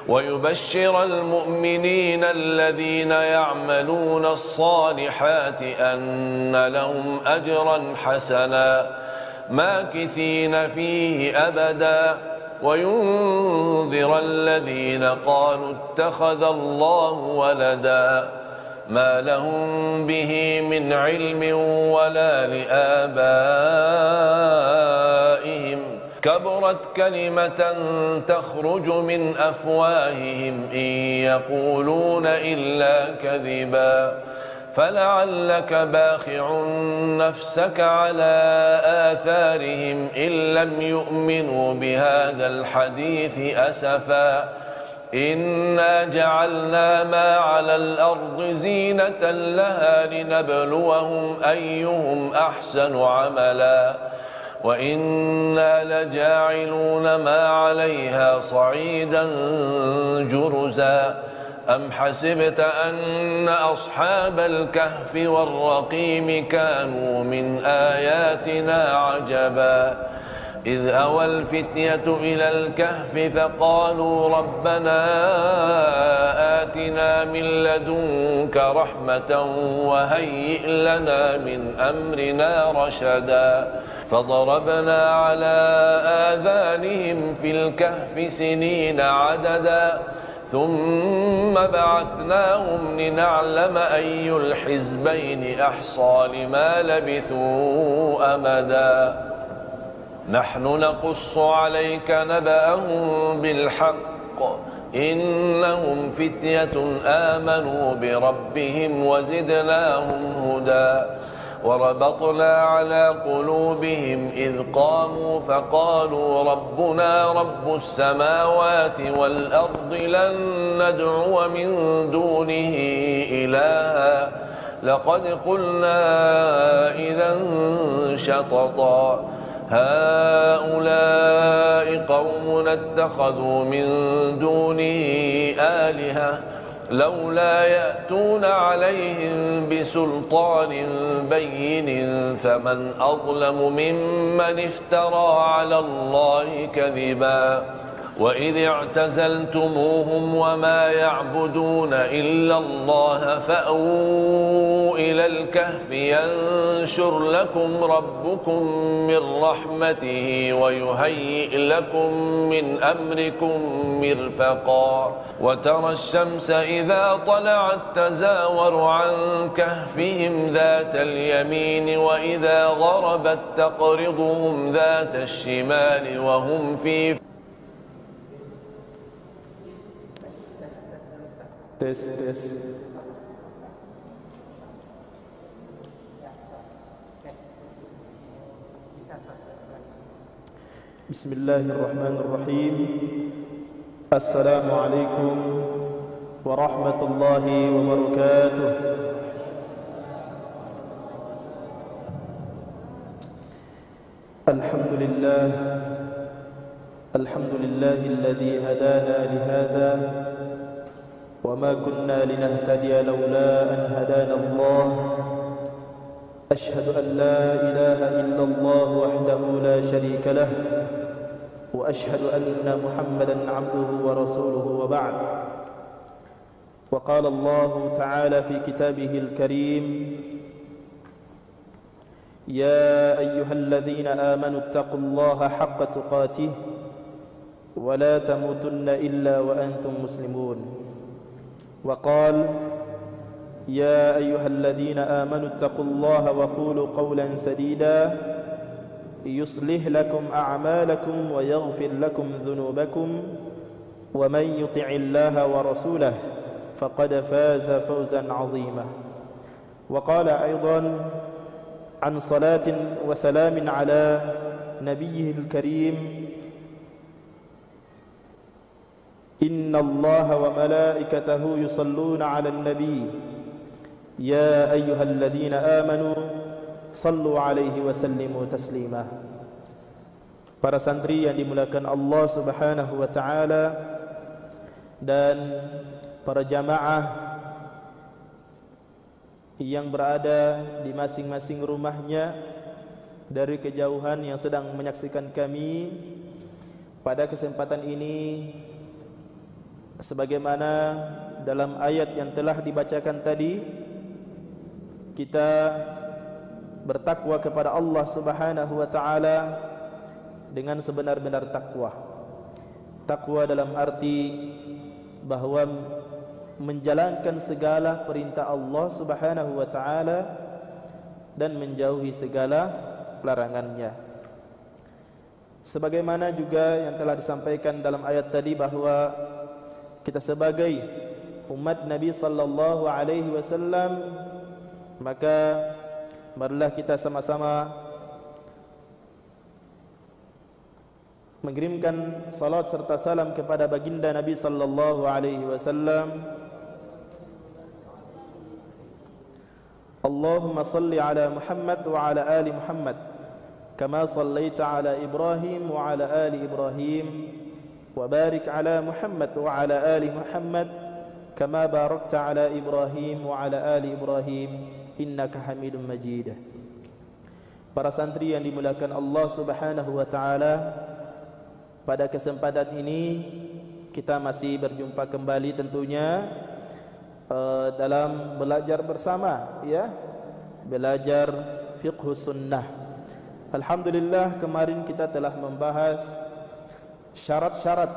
ويبشر المؤمنين الذين يعملون الصالحات أن لهم أجرا حسنا ماكثين فيه أبدا وينذر الذين قالوا اتخذ الله ولدا ما لهم به من علم ولا لآبائهم كبرت كلمة تخرج من أفواههم إن يقولون إلا كذبا فلعلك باخع نفسك على آثارهم إن لم يؤمنوا بهذا الحديث أسفا إنا جعلنا ما على الأرض زينة لها لنبلوهم أيهم أحسن عملا وإنا لجاعلون ما عليها صعيدا جرزا أم حسبت أن أصحاب الكهف والرقيم كانوا من آياتنا عجبا إذ أوى الفتية إلى الكهف فقالوا ربنا آتنا من لدنك رحمة وهيئ لنا من أمرنا رشدا فضربنا على آذانهم في الكهف سنين عددا ثم بعثناهم لنعلم أي الحزبين أحصى لما لبثوا أمدا نحن نقص عليك نبأهم بالحق إنهم فتية آمنوا بربهم وزدناهم هدى وربطنا على قلوبهم إذ قاموا فقالوا ربنا رب السماوات والأرض لن ندعو من دونه إلها لقد قلنا إذا شططا هؤلاء قوم اتخذوا من دونه آلهة لولا يأتون عليهم بسلطان بين فمن أظلم ممن افترى على الله كذبا وإذ اعتزلتموهم وما يعبدون إلا الله فأووا إلى الكهف ينشر لكم ربكم من رحمته ويهيئ لكم من أمركم مرفقا وترى الشمس إذا طلعت تزاور عن كهفهم ذات اليمين وإذا غربت تقرضهم ذات الشمال وهم في بسم الله الرحمن الرحيم السلام عليكم ورحمة الله وبركاته الحمد لله الذي هدانا لهذا وما كنا لنهتدي لولا أن هدانا الله أشهد أن لا إله إلا الله وحده لا شريك له وأشهد أن محمدا عبده ورسوله وبعد وقال الله تعالى في كتابه الكريم يا أيها الذين آمنوا اتقوا الله حق تقاته ولا تموتن إلا وأنتم مسلمون وقال يا أيها الذين آمنوا اتقوا الله وقولوا قولا سديدا يصلح لكم أعمالكم ويغفر لكم ذنوبكم ومن يطع الله ورسوله فقد فاز فوزا عظيما وقال أيضا عن صلاة وسلام على نبيه الكريم إن الله وملائكته يصلون على النبي يا أيها الذين آمنوا صلوا عليه وسلموا تسليما. Para santri yang dimuliakan Allah Subhanahu wa taala dan para jamaah yang berada di masing-masing rumahnya dari kejauhan yang sedang menyaksikan kami, pada kesempatan ini, sebagaimana dalam ayat yang telah dibacakan tadi, kita bertakwa kepada Allah Subhanahu wa taala dengan sebenar-benar takwa. Takwa dalam arti bahwa menjalankan segala perintah Allah Subhanahu wa taala dan menjauhi segala larangannya. Sebagaimana juga yang telah disampaikan dalam ayat tadi bahwa kita sebagai umat Nabi sallallahu alaihi wasallam, maka marilah kita sama-sama mengirimkan salat serta salam kepada baginda Nabi sallallahu alaihi wasallam. Allahumma salli ala Muhammad wa ala ali Muhammad kama sallaita ala Ibrahim wa ala ali Ibrahim wa barik ala Muhammad wa ala ali Muhammad kama barakta ala Ibrahim wa ala ali Ibrahim innaka Hamidum Majid. Para santri yang dimuliakan Allah Subhanahu wa taala, pada kesempatan ini kita masih berjumpa kembali tentunya dalam belajar bersama, ya, belajar fiqh sunnah. Alhamdulillah, kemarin kita telah membahas syarat-syarat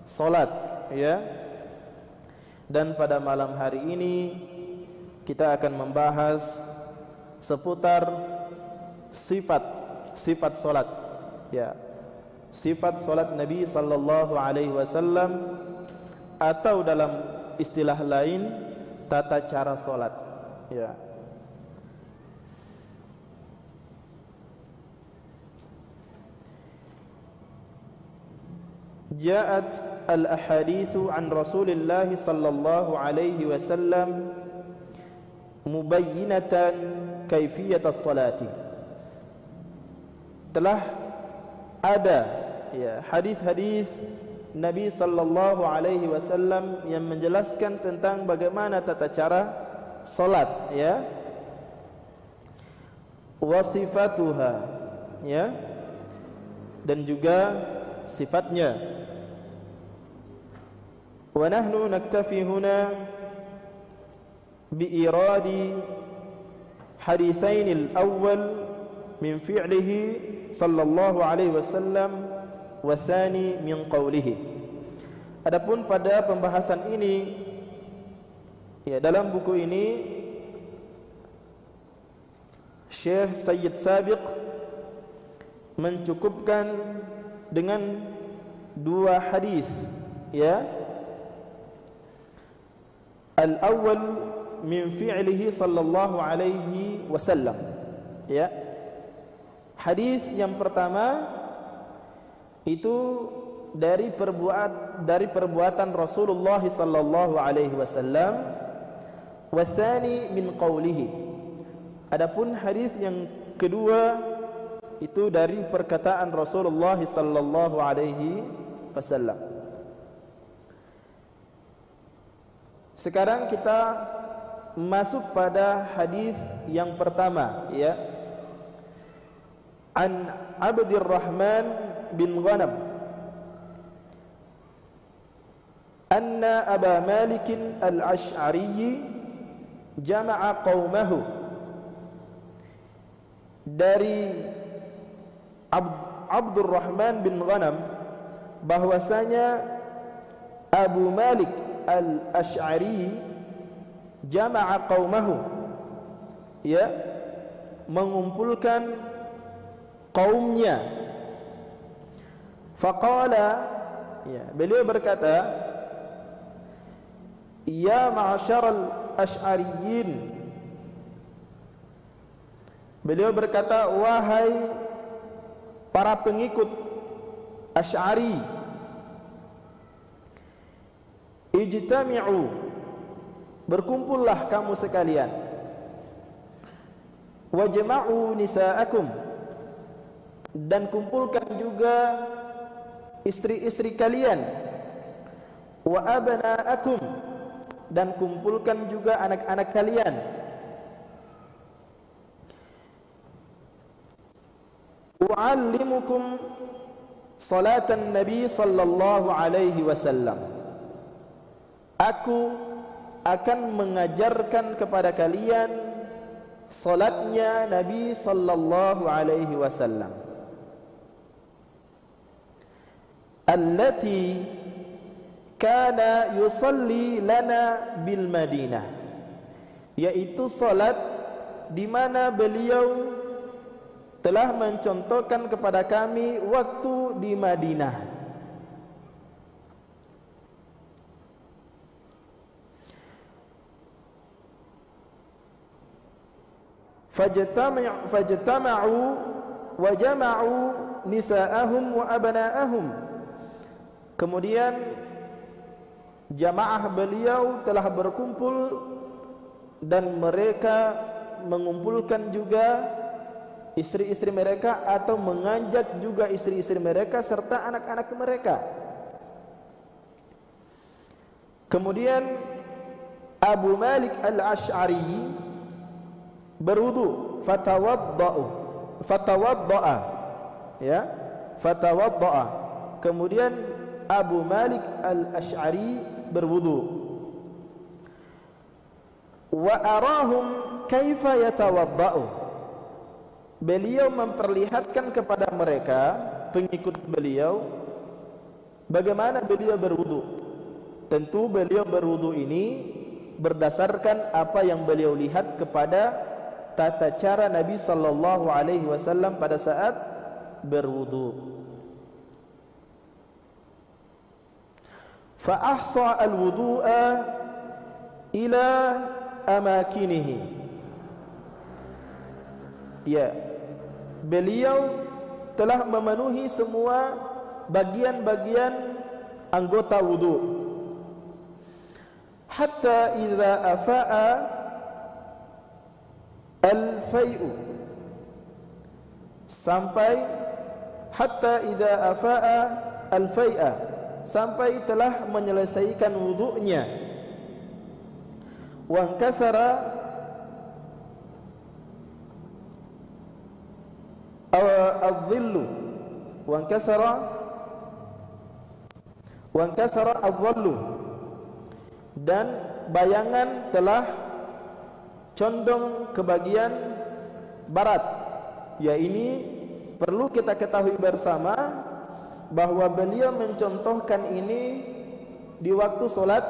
salat, ya. Dan pada malam hari ini kita akan membahas seputar sifat salat, ya. Sifat salat Nabi sallallahu alaihi wasallam, atau dalam istilah lain tata cara salat, ya. Ja'at al-ahadithu an Rasulillah sallallahu alaihi wasallam mubayyinatan kaifiyat as-salati. Telah ada, ya, hadis-hadis Nabi sallallahu alaihi wasallam yang menjelaskan tentang bagaimana tata cara salat, ya. Wa sifatuha, ya, dan juga sifatnya. Wa nahnu naktafi huna bi iradi haditsain al-awwal min fi'lihi sallallahu alaihi wasallam wa tsani min qawlihi. Adapun pada pembahasan ini, ya, dalam buku ini Syekh Sayyid Sabiq mencukupkan dengan dua hadis, ya. Al-awwal min fi'lihi sallallahu alaihi wasallam, ya. Hadis yang pertama itu dari perbuatan Rasulullah sallallahu alaihi wasallam, wasani min qawlihi. Adapun hadis yang kedua itu dari perkataan Rasulullah sallallahu alaihi wasallam. Sekarang kita masuk pada hadis yang pertama, ya. An Abdurrahman bin Ghanam anna Aba Malik al-Ash'ari jama'a qaumahu. Dari Abdurrahman bin Ghanam bahwasanya Abu Malik al-Ash'ari jama'a qaumahu, ya, mengumpulkan kaumnya. Faqala, ya, beliau berkata, ya ma'asyaral Ash'ariyin. Beliau berkata, wahai para pengikut Ash'ari, ijtami'u, berkumpullah kamu sekalian. Wajma'u nisa'akum, dan kumpulkan juga istri-istri kalian. Wa abna'akum, dan kumpulkan juga anak-anak kalian. U'allimukum salatan Nabi sallallahu alaihi wasallam. Aku akan mengajarkan kepada kalian salatnya Nabi sallallahu alaihi wasallam. Allati kana yusalli lana bil Madinah, yaitu salat di mana beliau telah mencontohkan kepada kami waktu di Madinah. Fajtama'u wa jama'u nisa'ahum wa abna'ahum. Kemudian jamaah beliau telah berkumpul dan mereka mengumpulkan juga istri-istri mereka atau mengajak juga istri-istri mereka serta anak-anak mereka. Kemudian Abu Malik Al-Asy'ari berwudu, fatawadda'a, ya, fatawadda'a. Kemudian Abu Malik Al-Asy'ari berwudu. Wa arahum kaifa yatawadda'u. Beliau memperlihatkan kepada mereka, pengikut beliau, bagaimana beliau berwudu. Tentu beliau berwudu ini berdasarkan apa yang beliau lihat kepada tata cara Nabi sallallahu alaihi wasallam pada saat berwudu. Fa ahsa al-wudu'a ila amakinihi. Ya, beliau telah memenuhi semua bagian-bagian anggota wudu. Hatta idza afa'a al-fai'u, sampai hatta idza afa'a al-fai'a, sampai telah menyelesaikan wudunya. Wa inkasara al-dhillu, wa inkasara al-dhallu, dan bayangan telah condong ke bagian barat. Ya, ini perlu kita ketahui bersama bahwa beliau mencontohkan ini di waktu solat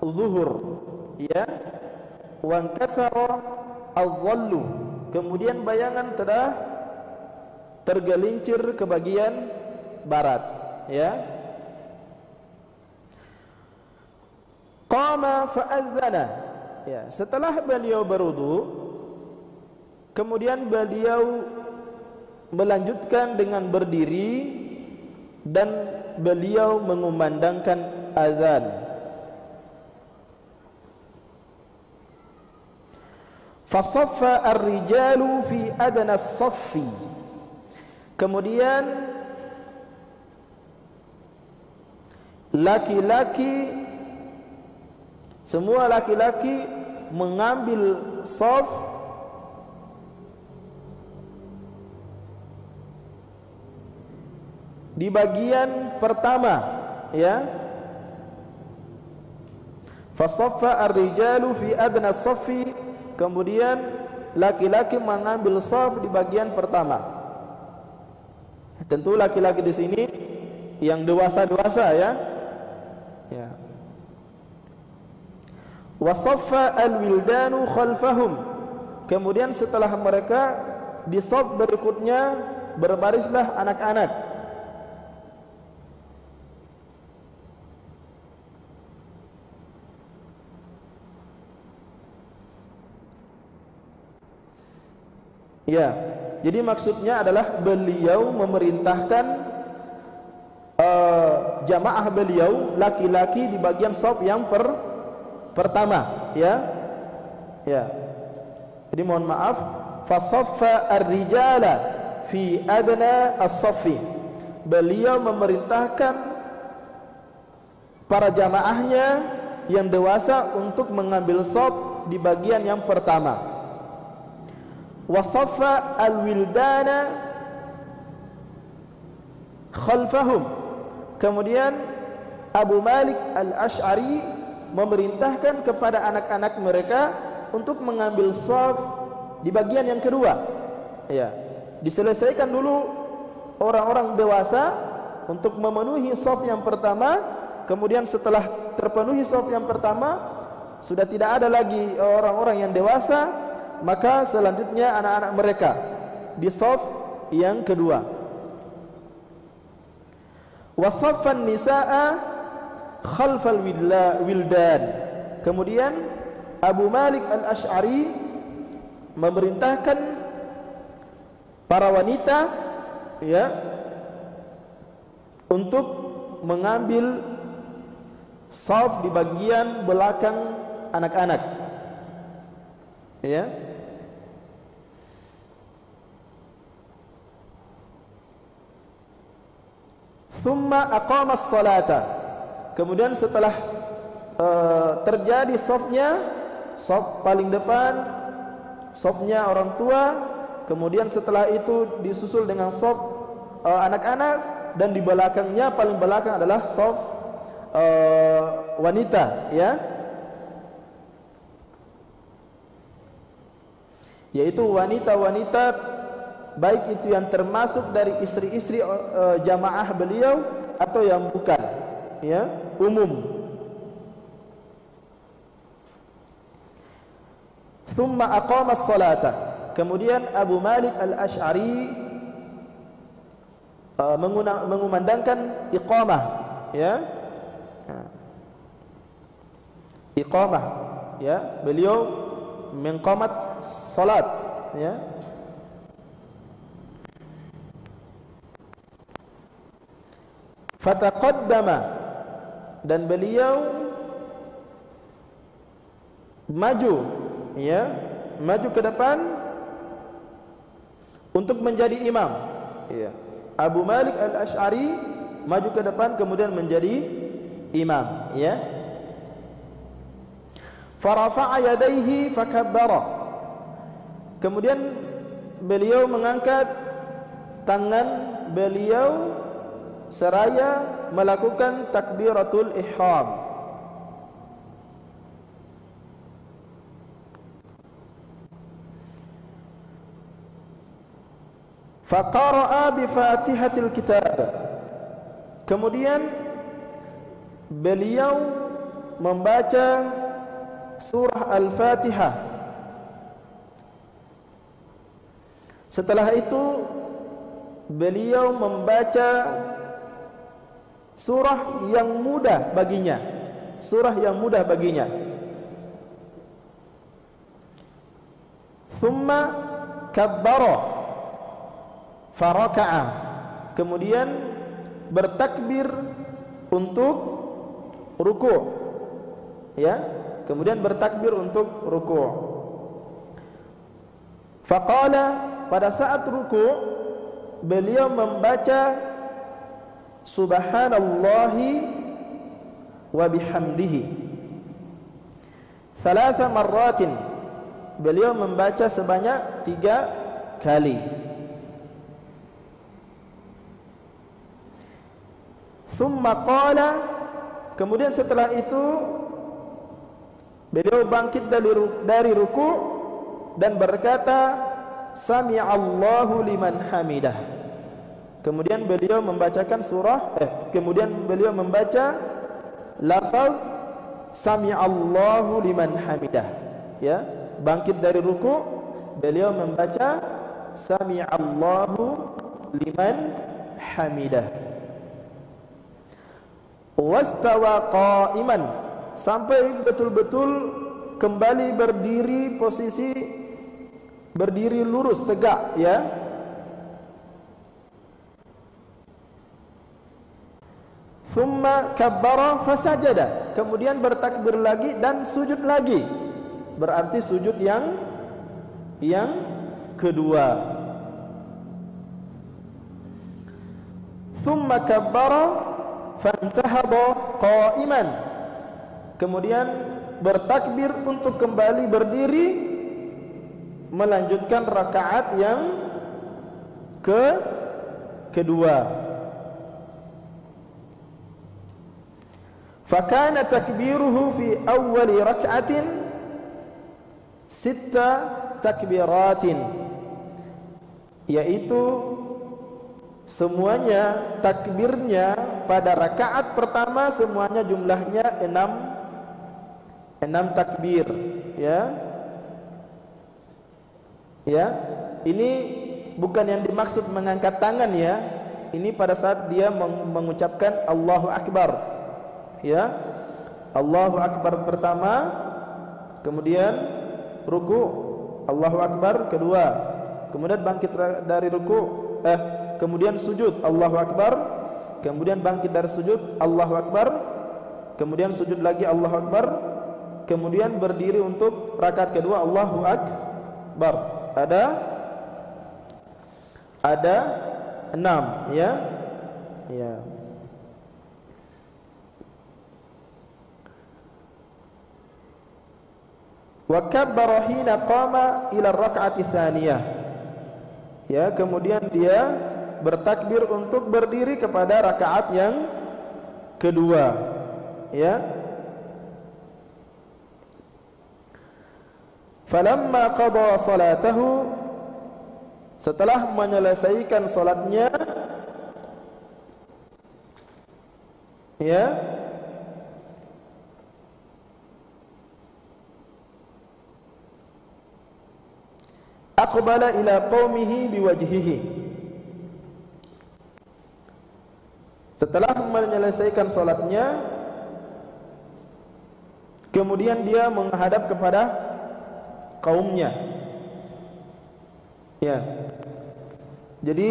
zuhur, ya. Wa inkasara al-dhallu, kemudian bayangan telah tergelincir ke bagian barat, ya. Qama fa'adzana, ya, setelah beliau berwudu, kemudian beliau melanjutkan dengan berdiri dan beliau mengumandangkan azan. Fasaffa ar-rijalu fi adna as-saffi, kemudian laki-laki, semua laki-laki mengambil shaf di bagian pertama, ya. Fasaffa ar-rijalu fi adna as-saffi, kemudian laki-laki mengambil shaf di bagian pertama. Tentu laki-laki di sini yang dewasa-dewasa, ya. Ya. Wasaffa al-wildanu khalfahum, kemudian setelah mereka di shaf berikutnya berbarislah anak-anak. Ya, jadi maksudnya adalah beliau memerintahkan jamaah beliau laki-laki di bagian shaf yang pertama, ya. Ya. Jadi mohon maaf, fasaffa ar-rijala fi adna as-saffi. Beliau memerintahkan para jamaahnya yang dewasa untuk mengambil shaf di bagian yang pertama. Wasaffa al-wildana khalfahum. Kemudian Abu Malik Al-Asy'ari memerintahkan kepada anak-anak mereka untuk mengambil shaf di bagian yang kedua. Ya, diselesaikan dulu orang-orang dewasa untuk memenuhi shaf yang pertama. Kemudian setelah terpenuhi shaf yang pertama, sudah tidak ada lagi orang-orang yang dewasa, maka selanjutnya anak-anak mereka di shaf yang kedua. Wasaffan nisaa khalfal wildan. Kemudian Abu Malik Al-Asy'ari memerintahkan para wanita, ya, untuk mengambil shaf di bagian belakang anak-anak, ya. Thumma aqama as-salata. Kemudian setelah terjadi shafnya, shaf paling depan, shafnya orang tua, kemudian setelah itu disusul dengan shaf anak-anak, dan di belakangnya paling belakang adalah shaf wanita, ya, yaitu wanita-wanita baik itu yang termasuk dari istri-istri jamaah beliau atau yang bukan, ya, umum. Thumma aqama as-salata. Kemudian Abu Malik Al-Asy'ari mengumandangkan iqamah, ya, iqamah, ya, beliau menqamat salat, ya. Fataqaddama, dan beliau maju, ya, maju ke depan untuk menjadi imam, ya. Abu Malik Al-Asy'ari maju ke depan kemudian menjadi imam, ya. Farafa'a yadayhi fakabbara. Kemudian beliau mengangkat tangan beliau seraya melakukan takbiratul ihram. Faqara'a bi Fatihatil Kitab. Kemudian beliau membaca surah Al-Fatihah. Setelah itu beliau membaca surah yang mudah baginya, surah yang mudah baginya. Thumma kabbara faraka'a. Kemudian bertakbir untuk ruku', ya, kemudian bertakbir untuk ruku'. Faqala, pada saat ruku' beliau membaca subhanallahi wa bihamdihi thalatha marratin. Beliau membaca sebanyak 3 kali. Thumma qala, kemudian setelah itu beliau bangkit dari ruku' dan berkata sami'allahu liman hamidah. Kemudian beliau membacakan kemudian beliau membaca lafaz sami'allahu liman hamidah, ya. Bangkit dari ruku', beliau membaca sami'allahu liman hamidah. Wastawa qa'iman, sampai betul-betul kembali berdiri, posisi berdiri lurus tegak, ya. Thumma kabbara fasajada, kemudian bertakbir lagi dan sujud lagi, berarti sujud yang kedua. Thumma kabbara fantahada qa'iman, kemudian bertakbir untuk kembali berdiri melanjutkan rakaat yang kedua. Fakana takbiruhu fi awwali rak'atin 6 takbiratin, yaitu semuanya takbirnya pada rakaat pertama semuanya jumlahnya 6 takbir, ya. Ya, ini bukan yang dimaksud mengangkat tangan, ya. Ini pada saat dia mengucapkan Allahu Akbar, ya. Allahu Akbar pertama, kemudian ruku, Allahu Akbar kedua, kemudian bangkit dari ruku, kemudian sujud, Allahu Akbar, kemudian bangkit dari sujud, Allahu Akbar, kemudian sujud lagi, Allahu Akbar, kemudian berdiri untuk rakaat kedua, Allahu Akbar. Ada 6, ya. Ya. Wa kabbara hina qama ila rak'ati tsaniyah. Ya, kemudian dia bertakbir untuk berdiri kepada rakaat yang kedua, ya. Falamma qada salatahu, setelah menyelesaikan salatnya, ya, aqbala ila qaumihi biwajhihi. Setelah menyelesaikan salatnya, kemudian dia menghadap kepada kaumnya, ya. Jadi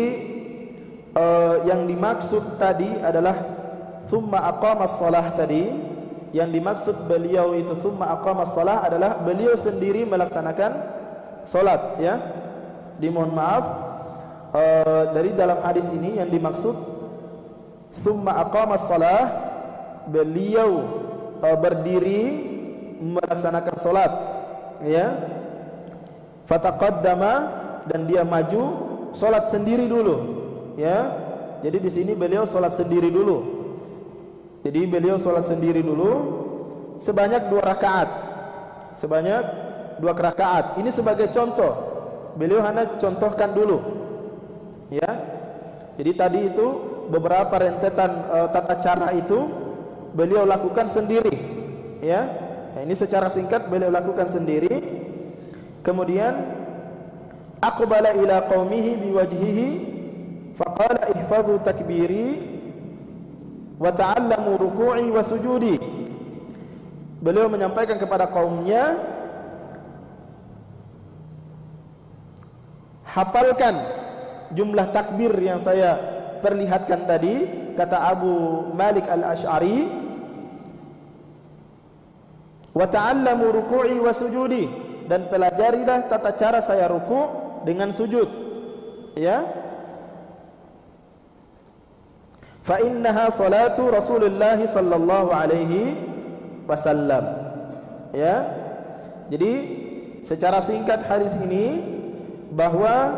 yang dimaksud tadi adalah summa aqamas shalah tadi. Yang dimaksud beliau itu summa aqamas shalah adalah beliau sendiri melaksanakan salat, ya. Dimohon maaf, dari dalam hadis ini yang dimaksud summa aqamas shalah, beliau berdiri melaksanakan salat, ya. Fataqaddama, dan dia maju salat sendiri dulu, ya. Jadi di sini beliau salat sendiri dulu. Jadi beliau salat sendiri dulu sebanyak 2 rakaat. Sebanyak 2 rakaat. Ini sebagai contoh. Beliau hanya contohkan dulu, ya. Jadi tadi itu beberapa rentetan tata cara itu beliau lakukan sendiri, ya. Nah, ini secara singkat beliau lakukan sendiri. Kemudian aqbala ila qaumihi biwajhihi faqala ihfadhu takbiri wa ta'allamu ruku'i wa sujudi. Beliau menyampaikan kepada kaumnya, hafalkan jumlah takbir yang saya perlihatkan tadi, kata Abu Malik Al-Asy'ari, wa ta'allamu ruku'i wa sujudi, dan pelajarilah tata cara saya ruku dengan sujud, ya. Fa innaha salatu Rasulullah sallallahu alaihi wasallam, ya. Jadi secara singkat hadis ini bahwa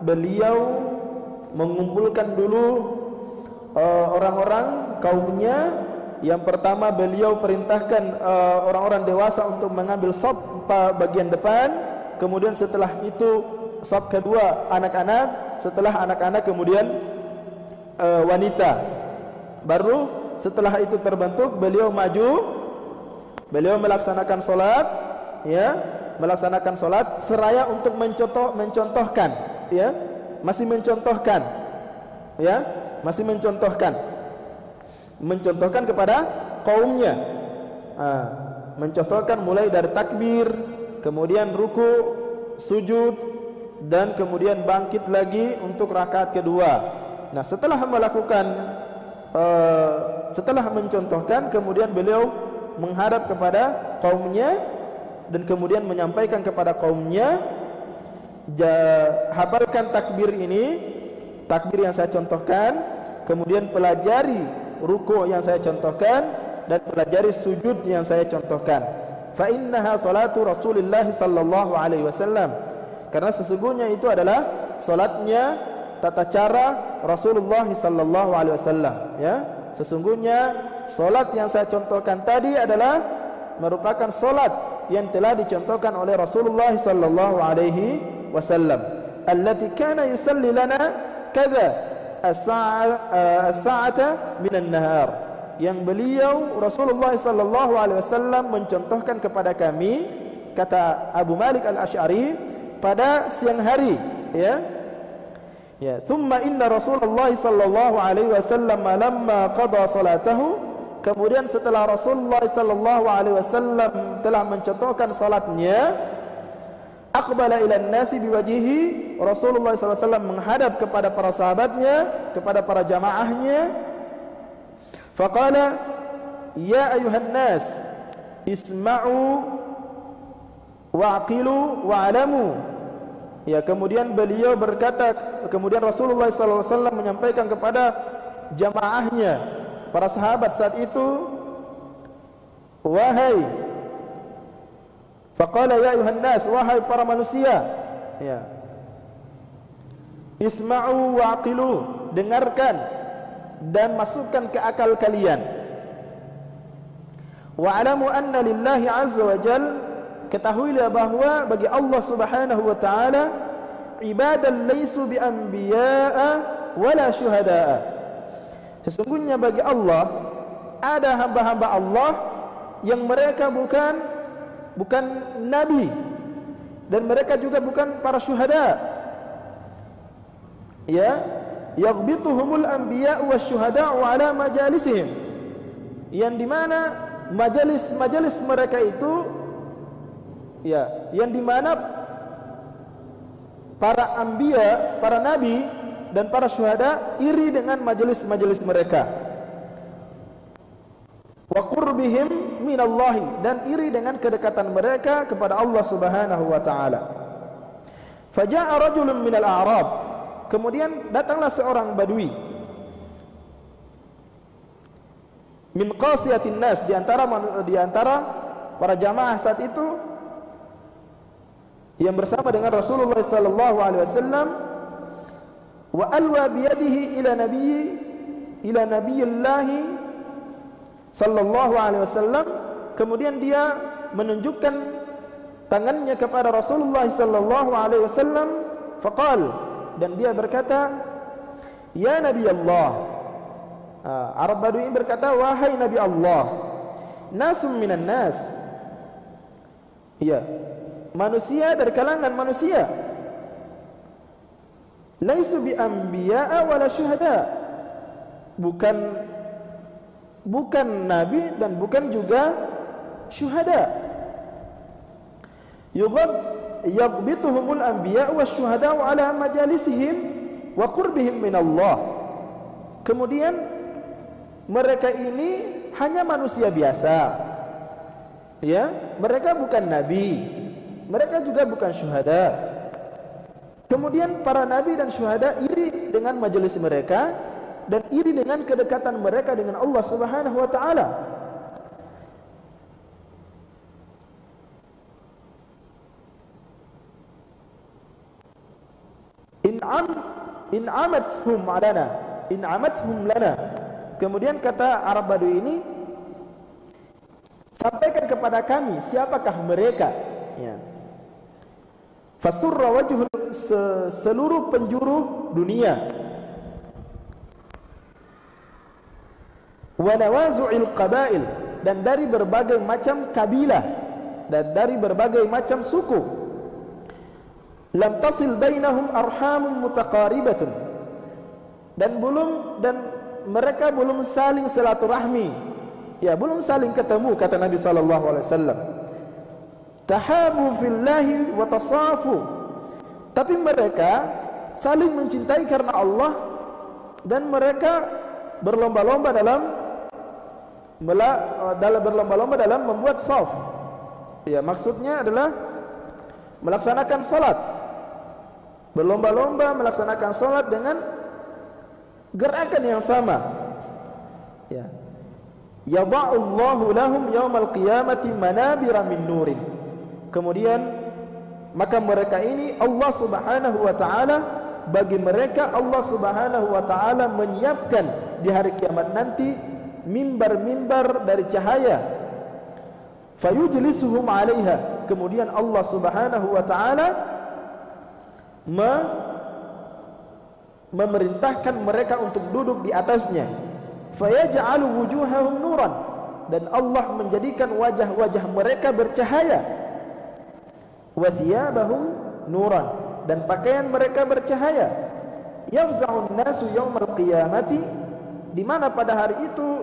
beliau mengumpulkan dulu orang-orang kaumnya. Yang pertama beliau perintahkan orang-orang dewasa untuk mengambil shaf bagian depan, kemudian setelah itu shaf kedua anak-anak, setelah anak-anak kemudian wanita. Baru setelah itu terbentuk beliau maju, beliau melaksanakan salat, ya, melaksanakan salat seraya untuk mencontohkan, ya, masih mencontohkan, ya, masih mencontohkan kepada kaumnya, mencontohkan mulai dari takbir, kemudian ruku, sujud, dan kemudian bangkit lagi untuk rakaat kedua. Nah, setelah melakukan, setelah mencontohkan, kemudian beliau menghadap kepada kaumnya dan kemudian menyampaikan kepada kaumnya, hafalkan takbir ini, takbir yang saya contohkan, kemudian pelajari ruku yang saya contohkan, dan pelajari sujud yang saya contohkan. Fa innaha salatu Rasulullah sallallahu alaihi wasallam, karena sesungguhnya itu adalah salatnya tata cara Rasulullah sallallahu alaihi wasallam, ya. Sesungguhnya solat yang saya contohkan tadi adalah merupakan solat yang telah dicontohkan oleh Rasulullah sallallahu alaihi wasallam. Allati kana yusalli lana kadza as-sa'ata min an-nahar. Yang beliau Rasulullah sallallahu alaihi wasallam mencontohkan kepada kami, kata Abu Malik Al-Asy'ari, pada siang hari, ya. Ya, thumma inna Rasulullah sallallahu alaihi wasallam lamma qada salatahu, kemudian setelah Rasulullah sallallahu alaihi wasallam telah mencontohkan salatnya, aqbala ila an-nasi biwajhihi, Rasulullah sallallahu alaihi wasallam menghadap kepada para sahabatnya, kepada para jamaahnya, faqala ya ayuhan nas isma'u wa'qilu wa'lamu. Ya, kemudian beliau berkata, kemudian Rasulullah sallallahu alaihi wasallam menyampaikan kepada jamaahnya, para sahabat saat itu, wahai, faqala ya ayuhan nas, wahai para manusia, ya, isma'u wa'qilu, dengarkan dan masukkan ke akal kalian, wa'lamu anna lillahi azza wa jalla, ketahuilah bahwa bagi Allah Subhanahu wa taala ibadan laisu bi anbiya'a wala syuhada'a. Sesungguhnya bagi Allah ada hamba-hamba Allah yang mereka bukan nabi dan mereka juga bukan para syuhada. Ya, yaghbituhumul anbiya'u wasyuhada'u ala majalisihim. Yang di mana majalis mereka itu, ya, yang dimana para anbiya, para nabi dan para syuhada iri dengan majelis-majelis mereka. Wa qurbihim minallahi, dan iri dengan kedekatan mereka kepada Allah Subhanahu wa taala. Faja'a rajulun minal a'rab, kemudian datanglah seorang badui, min qasiyatin nas, di antara para jamaah saat itu yang bersama dengan Rasulullah sallallahu alaihi wasallam, wa alwa biyadihi ila nabiyillah sallallahu alaihi wasallam, kemudian dia menunjukkan tangannya kepada Rasulullah sallallahu alaihi wasallam, faqal, dan dia berkata, ya Nabi Allah. Arab Badui berkata, wahai Nabi Allah, nasum minan nas, ya, manusia dari kalangan manusia, laisu bi anbiya'a wala syuhada, bukan nabi dan bukan juga syuhada. Yaghbituhumul anbiya'u wasyuhada'u ala majalisihim wa qurbihim min Allah. Kemudian mereka ini hanya manusia biasa, ya, mereka bukan nabi, mereka juga bukan syuhada. Kemudian para nabi dan syuhada iri dengan majelis mereka dan iri dengan kedekatan mereka dengan Allah Subhanahu wa taala. In'amathum lana. Kemudian kata Arab Badui ini, sampaikan kepada kami siapakah mereka, ya. Fasurra wajhul, seluruh penjuru dunia, wa nawazu'il qabail, dan dari berbagai macam kabilah dan dari berbagai macam suku, lam tasil bainahum arhamun mutaqaribatun, dan mereka belum saling silaturahmi, ya, belum saling ketemu, kata Nabi sallallahu alaihi wasallam. Tahabu fillahi wa tasafu, tapi mereka saling mencintai karena Allah dan mereka berlomba-lomba dalam membuat shaf. Ya, maksudnya adalah melaksanakan salat, berlomba-lomba melaksanakan salat dengan gerakan yang sama. Ya, yada'ullahu lahum yaumal qiyamati manabira min nurin. Kemudian maka mereka ini Allah Subhanahu wa taala, bagi mereka Allah Subhanahu wa taala menyiapkan di hari kiamat nanti mimbar-mimbar dari cahaya. Fayujlisuhum 'alaiha, kemudian Allah Subhanahu wa taala memerintahkan mereka untuk duduk di atasnya. Fayaj'alu wujuhahum nuran, dan Allah menjadikan wajah-wajah mereka bercahaya. Wa thiyabahum nuran, dan pakaian mereka bercahaya. Yafza'un nasu yaumal qiyamati, di mana pada hari itu,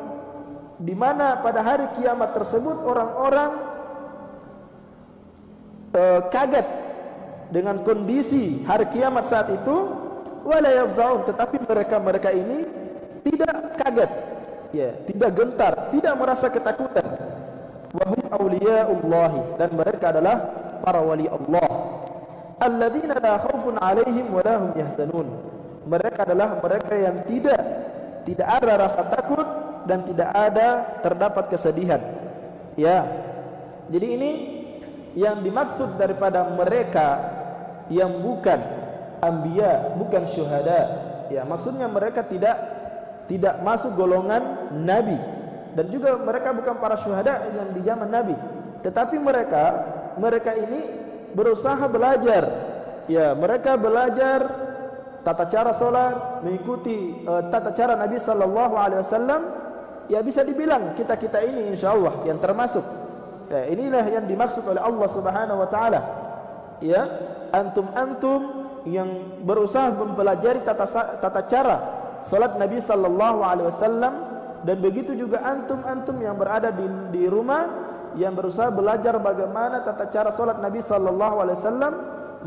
di mana pada hari kiamat tersebut orang-orang kaget dengan kondisi hari kiamat saat itu. Wala yafza'un, tetapi mereka ini tidak kaget, ya, tidak gentar, tidak merasa ketakutan. Wa hum awliya'ullahi, dan mereka adalah para wali Allah. Alladzina la khaufun 'alaihim wa la hum yahzanun, mereka adalah mereka yang tidak ada rasa takut dan tidak ada terdapat kesedihan. Ya. Jadi ini yang dimaksud daripada mereka yang bukan anbiya, bukan syuhada. Ya, maksudnya mereka tidak masuk golongan nabi, dan juga mereka bukan para syuhada yang di zaman nabi. Tetapi mereka ini berusaha belajar. Ya, mereka belajar tata cara salat, mengikuti tata cara Nabi sallallahu alaihi wasallam. Ya, bisa dibilang kita ini insyaallah yang termasuk. Ya, inilah yang dimaksud oleh Allah Subhanahu wa taala. Ya, antum yang berusaha mempelajari tata cara salat Nabi sallallahu alaihi wasallam, dan begitu juga antum yang berada di rumah yang berusaha belajar bagaimana tata cara salat Nabi sallallahu alaihi wasallam,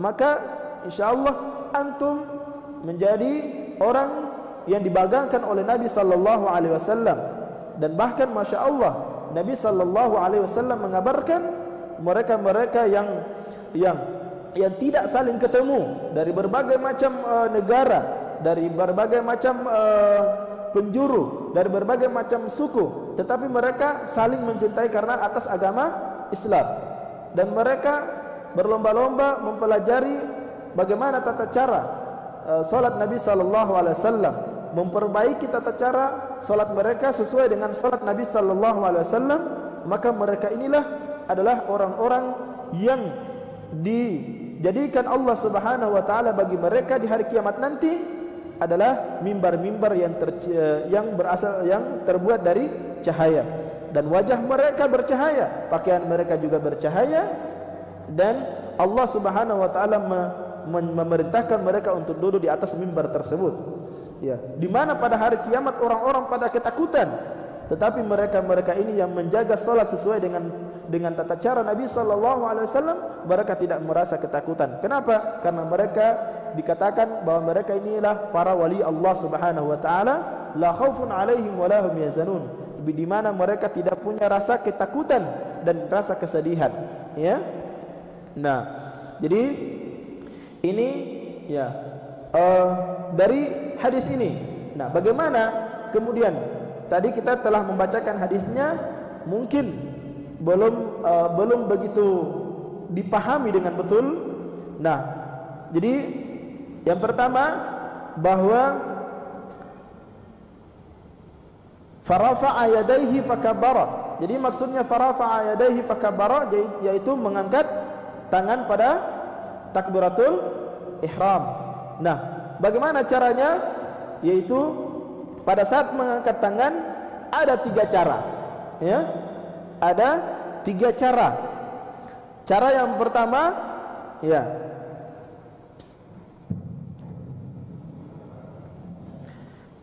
maka insyaallah antum menjadi orang yang dibanggakan oleh Nabi sallallahu alaihi wasallam. Dan bahkan masya Allah, Nabi sallallahu alaihi wasallam mengabarkan mereka yang tidak saling ketemu dari berbagai macam negara, dari berbagai macam penjuru, dari berbagai macam suku, tetapi mereka saling mencintai karena atas agama Islam. Dan mereka berlomba-lomba mempelajari bagaimana tata cara salat Nabi sallallahu alaihi wasallam, memperbaiki tata cara salat mereka sesuai dengan salat Nabi sallallahu alaihi wasallam. Maka mereka inilah adalah orang-orang yang dijadikan Allah Subhanahu wa taala bagi mereka di hari kiamat nanti adalah mimbar-mimbar yang terbuat dari cahaya, dan wajah mereka bercahaya, pakaian mereka juga bercahaya, dan Allah Subhanahu wa taala memerintahkan mereka untuk duduk di atas mimbar tersebut. Ya, di mana pada hari kiamat orang-orang pada ketakutan, tetapi mereka ini yang menjaga salat sesuai dengan tata cara Nabi sallallahu alaihi wasallam, mereka tidak merasa ketakutan. Kenapa? Karena mereka dikatakan bahwa mereka inilah para wali Allah Subhanahu wa taala, la khaufun 'alaihim wa la hum yahzanun, di mana mereka tidak punya rasa ketakutan dan rasa kesedihan. Ya. Nah, jadi ini ya dari hadis ini. Nah, bagaimana kemudian tadi kita telah membacakan hadisnya, mungkin belum begitu dipahami dengan betul. Nah, jadi yang pertama bahwa farafa'a yadayhi fakabbara. Jadi maksudnya farafa'a yadayhi fakabbara yaitu mengangkat tangan pada takbiratul ihram. Nah, bagaimana caranya? Yaitu pada saat mengangkat tangan ada 3 cara. Ya. Ada 3 cara. Cara yang pertama, ya.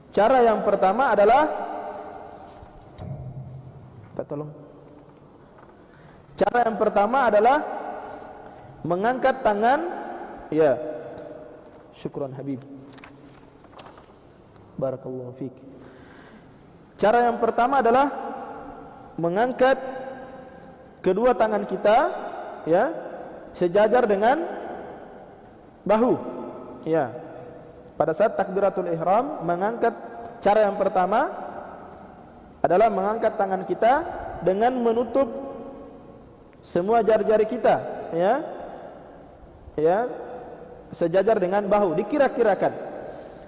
Cara yang pertama adalah Cara yang pertama adalah mengangkat tangan, ya. Syukran Habib. Barakallahu fiik. Cara yang pertama adalah mengangkat kedua tangan kita, ya, sejajar dengan bahu. Ya. Pada saat takbiratul ihram, cara yang pertama adalah mengangkat tangan kita dengan menutup semua jari-jari kita, ya. Ya, sejajar dengan bahu, dikira-kirakan.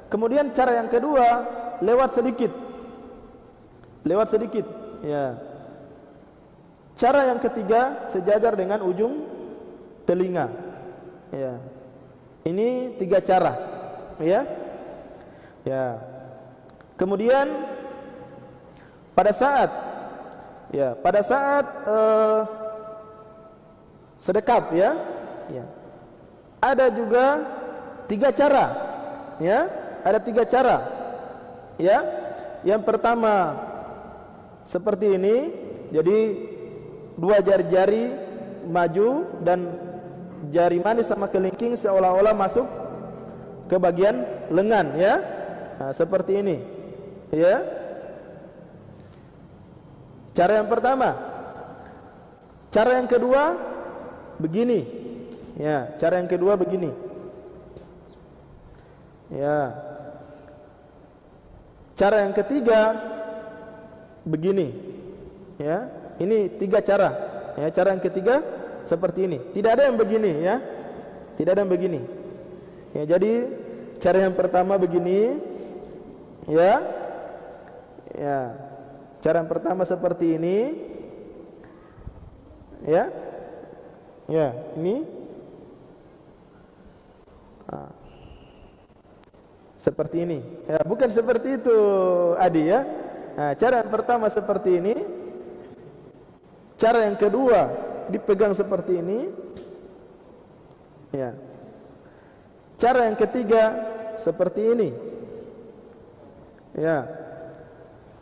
Kemudian cara yang kedua lewat sedikit. lewat sedikit, ya. Cara yang ketiga, sejajar dengan ujung telinga, ya. Ini 3 cara, ya. Ya. Kemudian pada saat sedekap, ya, ya. Ada juga 3 cara, ya. Ada 3 cara, ya. Yang pertama seperti ini, jadi 2 jari-jari maju dan jari manis sama kelingking seolah-olah masuk ke bagian lengan, ya. Nah, seperti ini, ya. Cara yang pertama. Cara yang kedua begini, ya. Cara yang kedua begini, ya. Cara yang ketiga begini, ya. Ini 3 cara, ya. Cara yang ketiga seperti ini. Tidak ada yang begini, ya. Tidak ada yang begini, ya. Jadi cara yang pertama begini, ya. Ya. Cara yang pertama seperti ini, ya. Ya, ini. Nah, seperti ini, ya, bukan seperti itu, Adi, ya. Nah, cara yang pertama seperti ini. Cara yang kedua dipegang seperti ini, ya. Cara yang ketiga seperti ini, ya.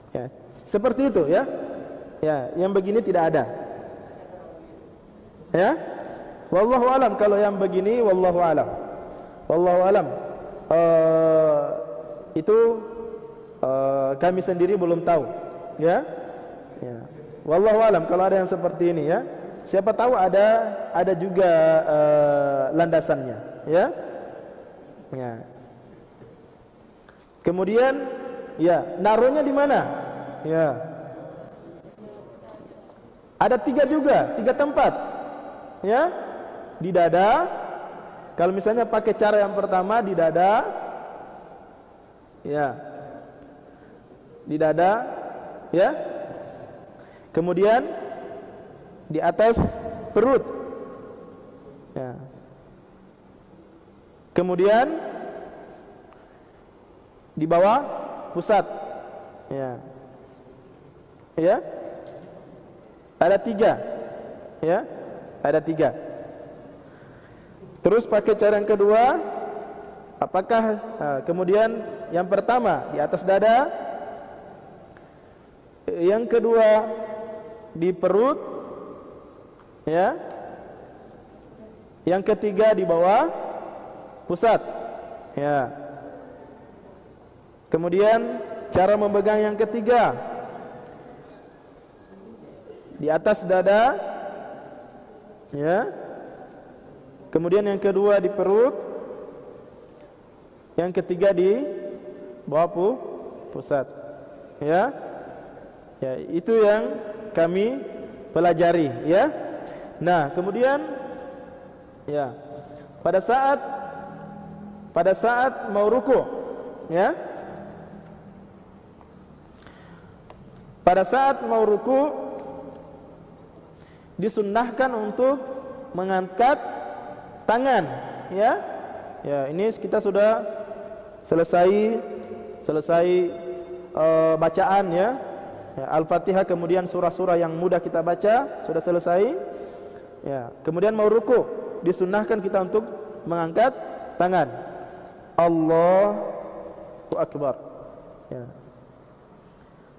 Ya, seperti itu, ya. Ya, yang begini tidak ada, ya. Wallahu alam. Kalau yang begini, wallahu alam. Wallahu alam. Itu kami sendiri belum tahu, ya. Ya. Wallahu alam kalau ada yang seperti ini, ya. Siapa tahu ada juga landasannya, ya. Ya. Kemudian, ya, naruhnya di mana? Ya. Ada 3 juga, 3 tempat, ya. Di dada. Kalau misalnya pakai cara yang pertama di dada, ya, di dada, ya. Kemudian di atas perut, ya. Kemudian di bawah pusat, ya. Ya. Ada 3, ya. Ada 3. Terus pakai cara yang kedua, apakah kemudian yang pertama di atas dada, yang kedua di perut, ya, yang ketiga di bawah pusat, ya. Kemudian cara memegang yang ketiga di atas dada, ya. Kemudian yang kedua di perut, yang ketiga di bawah pusat, ya. Ya, itu yang kami pelajari, ya. Nah, kemudian, ya, pada saat mau ruku, ya. Pada saat mau ruku disunnahkan untuk mengangkat tangan, ya. Ya, ini kita sudah selesai bacaan, ya. Ya, Al-Fatihah, kemudian surah-surah yang mudah kita baca sudah selesai. Ya, kemudian mau ruku disunnahkan kita untuk mengangkat tangan. Allahu Akbar. Ya.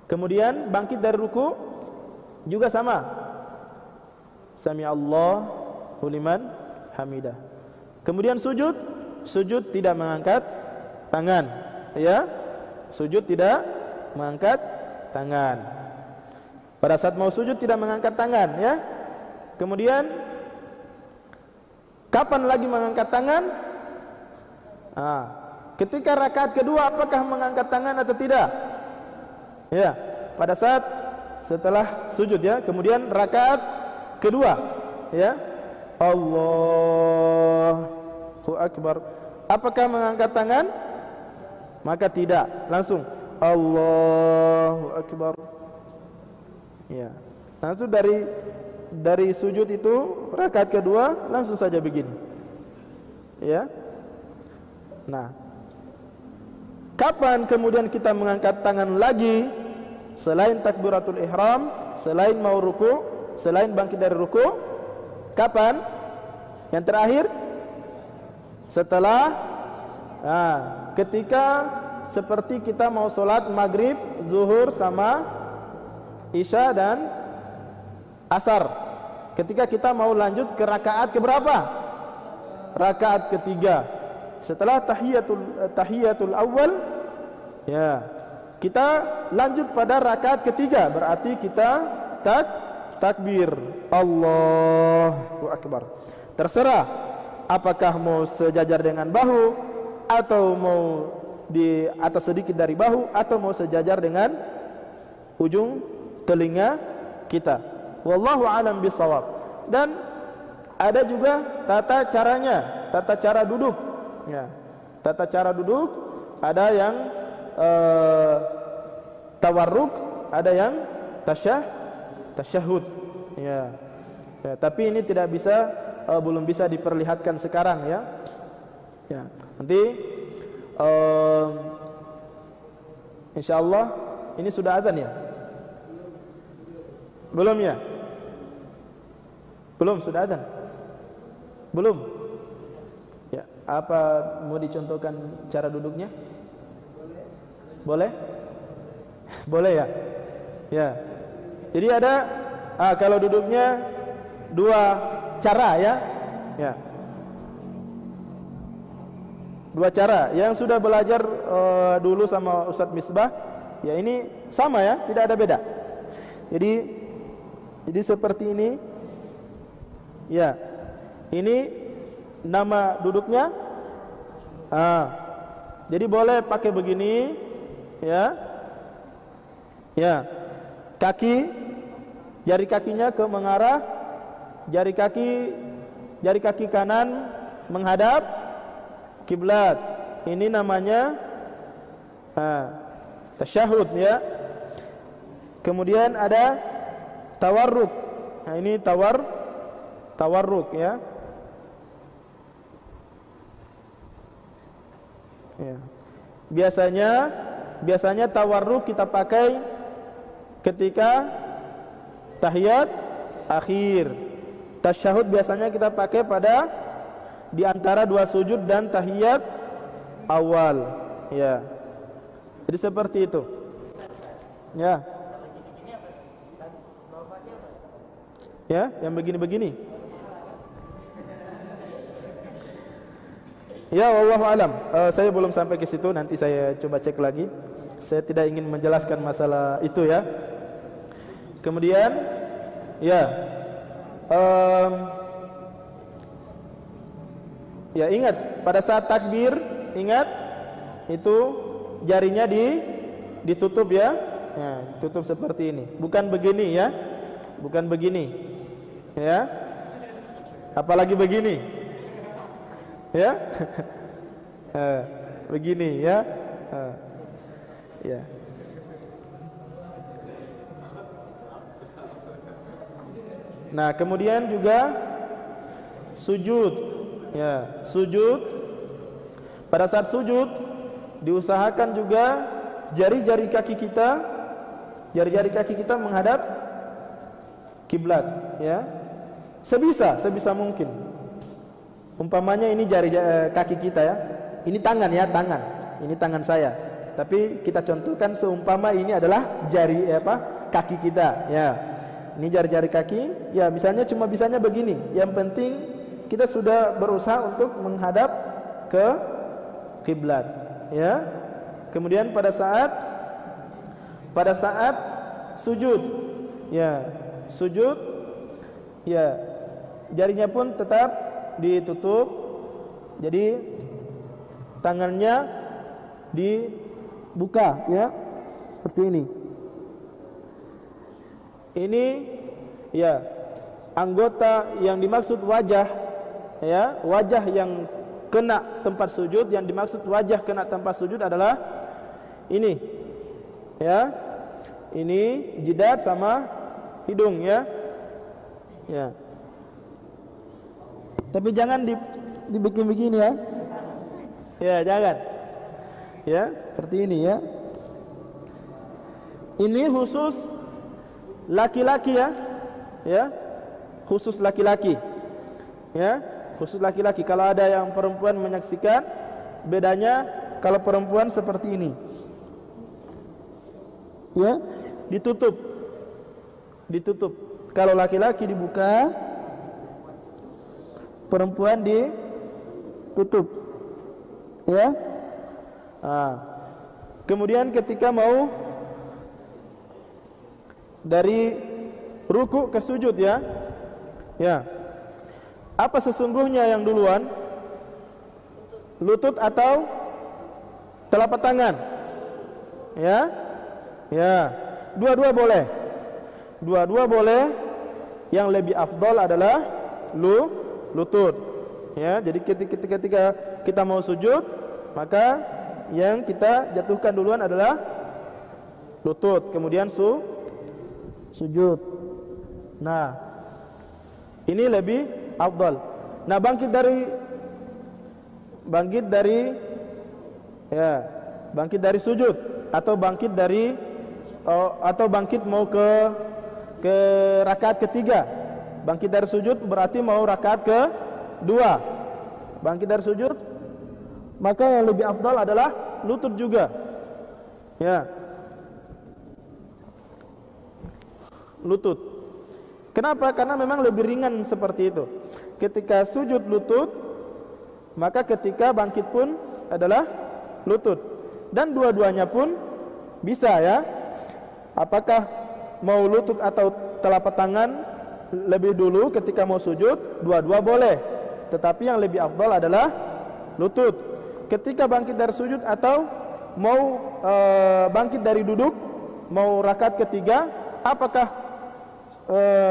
Kemudian bangkit dari ruku juga sama. Sami Allahu liman hamidah. Kemudian sujud tidak mengangkat tangan, ya. Sujud tidak mengangkat tangan. Pada saat mau sujud tidak mengangkat tangan, ya. Kemudian kapan lagi mengangkat tangan? Ketika rakaat kedua apakah mengangkat tangan atau tidak? Ya, pada saat setelah sujud, ya. Kemudian rakaat kedua, ya. Allahu Akbar. Apakah mengangkat tangan? Maka tidak, langsung Allahu Akbar. Ya. Nah, itu dari sujud itu rakaat kedua langsung saja begini. Ya. Nah, kapan kemudian kita mengangkat tangan lagi selain takbiratul ihram, selain mau ruku, selain bangkit dari ruku? Kapan? Yang terakhir setelah ketika seperti kita mau sholat maghrib, zuhur sama isya dan asar. Ketika kita mau lanjut ke rakaat keberapa? Rakaat ketiga. Setelah tahiyatul awal, ya, kita lanjut pada rakaat ketiga. Berarti kita takbir Allahu Akbar. Terserah apakah mau sejajar dengan bahu, atau mau di atas sedikit dari bahu, atau mau sejajar dengan ujung telinga kita. Wallahu a'lam bishawab. Dan ada juga tata caranya, tata cara duduk. Ya, tata cara duduk ada yang tawarruk, ada yang tasyahud. Ya. Ya, tapi ini tidak bisa, belum bisa diperlihatkan sekarang ya. Ya, nanti insyaallah ini sudah azan ya? Belum ya? Belum, sudah azan? Belum? Ya, apa mau dicontohkan cara duduknya? Boleh? Boleh ya? Ya. Jadi ada kalau duduknya dua cara ya. Ya. Dua cara. Yang sudah belajar dulu sama Ustadz Misbah, ya ini sama ya, tidak ada beda. Jadi seperti ini. Ya. Ini nama duduknya. Jadi boleh pakai begini, ya. Ya. Kaki, jari kakinya ke mengarah, jari kaki kanan menghadap kiblat. Ini namanya tasyahud ya. Kemudian ada tawarruk. Nah, ini tawarruk ya. Ya. Biasanya tawarruk kita pakai ketika tahiyat akhir. Tasyahud biasanya kita pakai pada di antara dua sujud dan tahiyat awal. Ya. Jadi seperti itu. Ya. Ya, yang begini-begini. Ya, wallahu alam. Saya belum sampai ke situ, nanti saya coba cek lagi. Saya tidak ingin menjelaskan masalah itu ya. Kemudian, ya, ya ingat pada saat takbir, ingat itu jarinya ditutup ya. Ya, tutup seperti ini. Bukan begini ya. Bukan begini. Ya. Apalagi begini. Ya. Begini ya. Ya. Nah, kemudian juga sujud. Ya, sujud. Pada saat sujud diusahakan juga jari-jari kaki kita menghadap kiblat, ya. Sebisa mungkin. Umpamanya ini jari kaki kita ya. Ini tangan ya, tangan. Ini tangan saya. Tapi kita contohkan seumpama ini adalah jari kaki kita, ya. Ini jari-jari kaki, ya misalnya cuma bisanya begini. Yang penting kita sudah berusaha untuk menghadap ke kiblat, ya. Kemudian pada saat sujud, ya, sujud, ya, jarinya pun tetap ditutup. Jadi tangannya dibuka, ya, seperti ini. Ini ya anggota yang dimaksud wajah, ya, wajah yang kena tempat sujud. Yang dimaksud wajah kena tempat sujud adalah ini, ya, ini jidat sama hidung ya. Ya. Tapi jangan dibikin begini ya. Ya, jangan. Ya, seperti ini ya. Ini khusus laki-laki ya. Ya. Khusus laki-laki. Ya, khusus laki-laki. Kalau ada yang perempuan menyaksikan, bedanya kalau perempuan seperti ini. Ya, ditutup. Ditutup. Kalau laki-laki dibuka, perempuan ditutup. Ya. Nah, kemudian ketika mau dari ruku ke sujud ya. Ya. Apa sesungguhnya yang duluan? Lutut atau telapak tangan? Ya. Ya. Dua-dua boleh. Dua-dua boleh. Yang lebih afdal adalah lutut. Ya, jadi ketika kita mau sujud, maka yang kita jatuhkan duluan adalah lutut, kemudian sujud. Nah, ini lebih afdal. Nah, bangkit dari sujud atau bangkit mau ke rakaat ketiga. Bangkit dari sujud berarti mau rakaat kedua. Bangkit dari sujud, maka yang lebih afdal adalah lutut juga. Ya. Lutut. Kenapa? Karena memang lebih ringan seperti itu. Ketika sujud lutut, maka ketika bangkit pun adalah lutut. Dan dua-duanya pun bisa ya. Apakah mau lutut atau telapak tangan lebih dulu ketika mau sujud, dua-dua boleh. Tetapi yang lebih afdal adalah lutut. Ketika bangkit dari sujud atau mau bangkit dari duduk, mau rakaat ketiga, apakah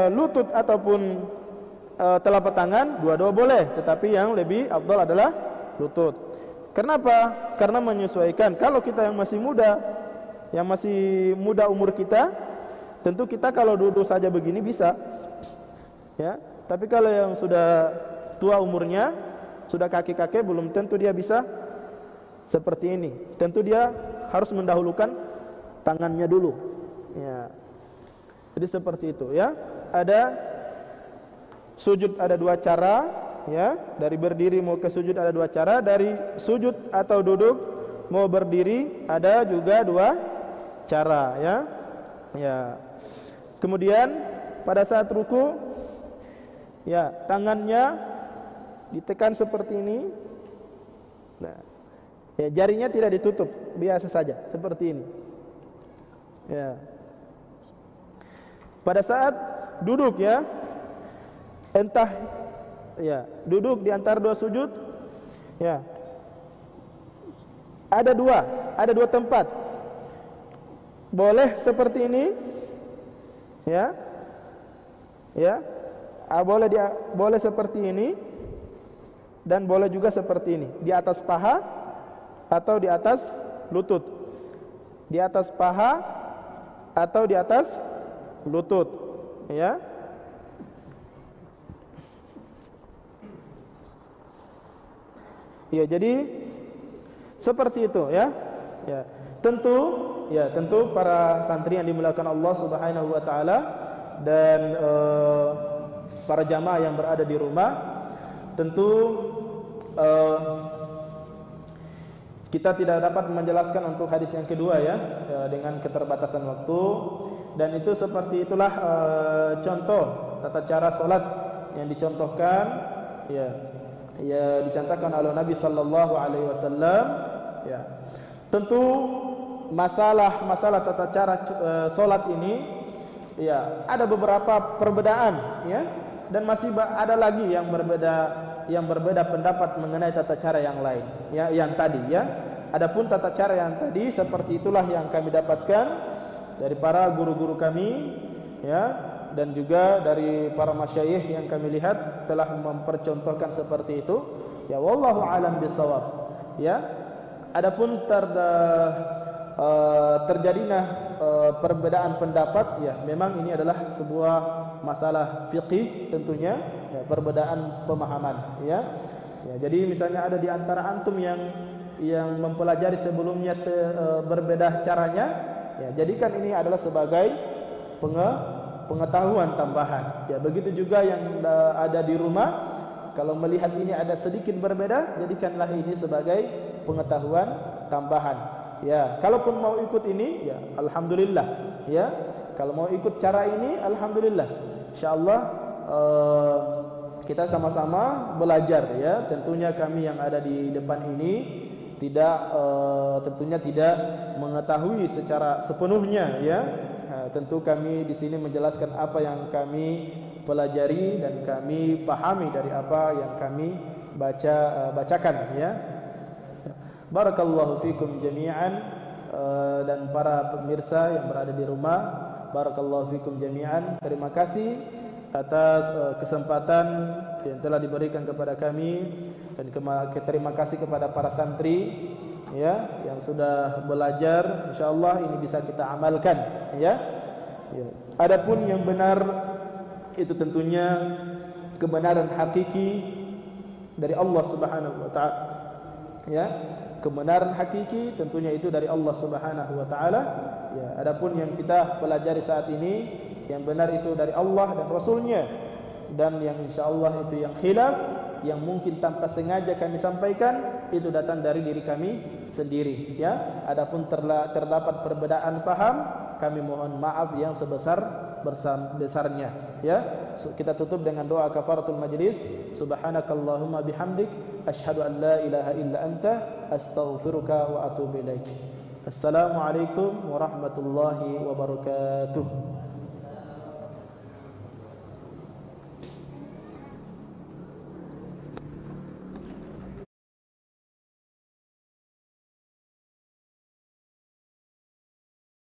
lutut ataupun telapak tangan, dua-dua boleh. Tetapi yang lebih afdal adalah lutut. Kenapa? Karena menyesuaikan. Kalau kita yang masih muda umur kita, tentu kita kalau duduk saja begini bisa. Ya, tapi kalau yang sudah tua umurnya, sudah kakek-kakek, belum tentu dia bisa seperti ini. Tentu dia harus mendahulukan tangannya dulu. Ya. Jadi seperti itu ya. Ada sujud ada dua cara ya. Dari berdiri mau ke sujud ada dua cara. Dari sujud atau duduk mau berdiri ada juga dua cara ya. Ya. Kemudian pada saat ruku, ya, tangannya ditekan seperti ini. Nah, ya, jarinya tidak ditutup, biasa saja seperti ini. Ya. Pada saat duduk ya, entah ya, duduk di antara dua sujud, ya. Ada dua tempat. Boleh seperti ini. Ya. Ya. Boleh seperti ini dan boleh juga seperti ini, di atas paha atau di atas lutut. Di atas paha atau di atas lutut, ya. Ya, jadi seperti itu ya. Ya. Tentu para santri yang dimuliakan Allah Subhanahu wa taala dan para jamaah yang berada di rumah, tentu kita tidak dapat menjelaskan untuk hadis yang kedua ya, dengan keterbatasan waktu. Dan itu seperti itulah contoh tata cara salat yang dicontohkan ya dicontohkan oleh Nabi sallallahu alaihi wasallam ya. Tentu masalah tata cara salat ini ya ada beberapa perbedaan ya, dan masih ada lagi yang berbeda pendapat mengenai tata cara yang lain ya, yang tadi ya. Adapun tata cara yang tadi seperti itulah yang kami dapatkan dari para guru-guru kami ya, dan juga dari para masyayikh yang kami lihat telah mempercontohkan seperti itu ya. Wallahu alam bisawab ya. Adapun terjadinya perbedaan pendapat, ya memang ini adalah sebuah masalah fiqih tentunya, ya, perbedaan pemahaman, ya. Ya, jadi misalnya ada di antara antum yang mempelajari sebelumnya berbeda caranya, ya jadikan ini adalah sebagai pengetahuan tambahan. Ya, begitu juga yang ada di rumah, kalau melihat ini ada sedikit berbeda, jadikanlah ini sebagai pengetahuan tambahan. Ya, kalaupun mau ikut ini, ya alhamdulillah. Ya, kalau mau ikut cara ini, alhamdulillah. Insyaallah kita sama-sama belajar, ya. Tentunya kami yang ada di depan ini tentunya tidak mengetahui secara sepenuhnya, ya. Tentu kami di sini menjelaskan apa yang kami pelajari dan kami pahami dari apa yang kami bacakan, ya. Barakallahu fikum jami'an, dan para pemirsa yang berada di rumah, barakallahu fikum jami'an. Terima kasih atas kesempatan yang telah diberikan kepada kami, dan terima kasih kepada para santri, ya, yang sudah belajar. Insyaallah ini bisa kita amalkan, ya. Ya. Adapun yang benar itu tentunya kebenaran hakiki dari Allah Subhanahu wa taala, ya. Kebenaran hakiki tentunya itu dari Allah Subhanahu wa taala, ya. Adapun yang kita pelajari saat ini yang benar itu dari Allah dan Rasulnya, dan yang insyaallah itu yang khilaf, yang mungkin tanpa sengaja kami sampaikan, itu datang dari diri kami sendiri, ya. Adapun terdapat perbedaan paham, kami mohon maaf yang sebesar-besarnya, ya. Kita tutup dengan doa kafaratul majlis. Subhanakallahumma bihamdik, asyhadu an la ilaha illa anta, astaghfiruka wa atubu ilaik. Assalamualaikum warahmatullahi wabarakatuh.